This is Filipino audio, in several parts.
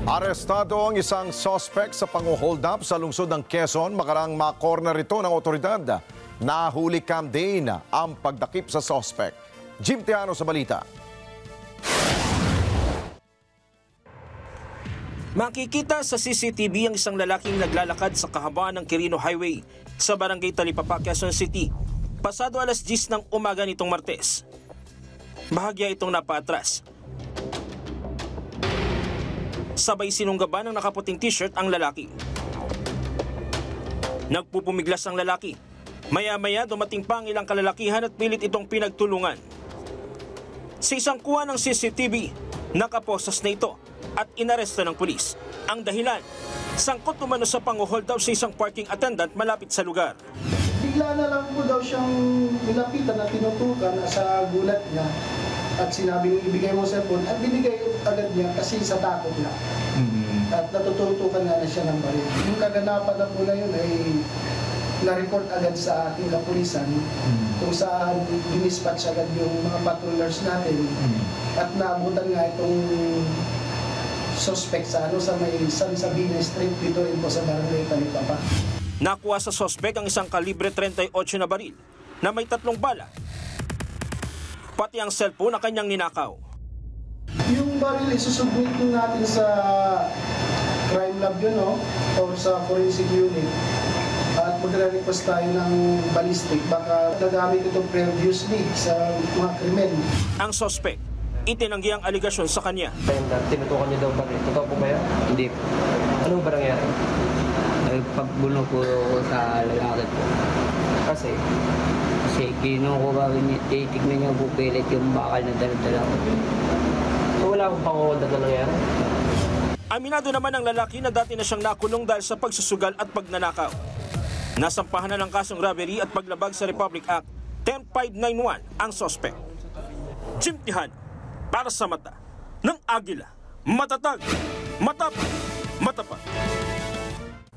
Arestado ang isang suspect sa pang-hold up sa lungsod ng Quezon. Makarang ma-corner ito ng otoridad. Nahuli cam din ang pagdakip sa suspect. Jim Tiano sa balita. Makikita sa CCTV ang isang lalaking naglalakad sa kahabaan ng Quirino Highway sa barangay Talipapa, Quezon City. Pasado alas 10 ng umaga nitong Martes. Bahagya itong napaatras. Sabay sinunggaban ng nakaputing t-shirt ang lalaki. Nagpupumiglas ang lalaki. Maya-maya dumating pa ang ilang kalalakihan at pilit itong pinagtulungan. Sa isang kuha ng CCTV, nakaposas na ito at inaresto ng pulis. Ang dahilan, sangkot umano sa pang-hold up sa isang parking attendant malapit sa lugar. Bigla na lang po daw siyang nilapitan at tinutukan sa gulat niya. At sinabing ibigay mo sa cellphone at binigay agad niya kasi sa takot niya. At natututukan nga na siya ng baril. Yung kaganapan na po na yun ay na-report agad sa ating kapulisan kung saan dinispatch agad yung mga patrollers natin at naabutan nga itong suspect sa may San Sabina Street dito rin po sa barangay Talipapa. Nakuha sa suspect ang isang kalibre 38 na baril na may 3 bala. Pati ang cellphone na kanyang ninakaw. Yung baril isusubmit natin sa crime lab yun, no? Or sa forensic unit. At magre-request tayo ng ballistic. Baka nagamit ito previously sa mga krimen. Ang suspect, itinanggi ang aligasyon sa kanya. Tinutukan niyo daw baril. Totoo po ba yan? Hindi. Ano ba nangyari? Pagbuno po ko sa lalaki po. Kasi titignan niya po pilit yung bakal na dala-dala ko. So wala akong pang-hold up na nangyari? Aminado naman ang lalaki na dati na siyang nakulong dahil sa pagsusugal at pagnanakaw. Nasampahan na ng kasong robbery at paglabag sa Republic Act 10591 ang suspect. Jim Tihan, para sa mata ng Agila. Matatag, matapang, matapat.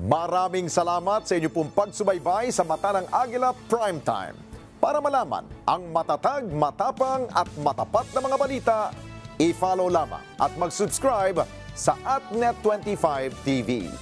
Maraming salamat sa inyo pong pagsubaybay sa Mata ng Agila Primetime. Para malaman ang matatag, matapang at matapat na mga balita, i-follow lamang at mag-subscribe sa @Net25 TV.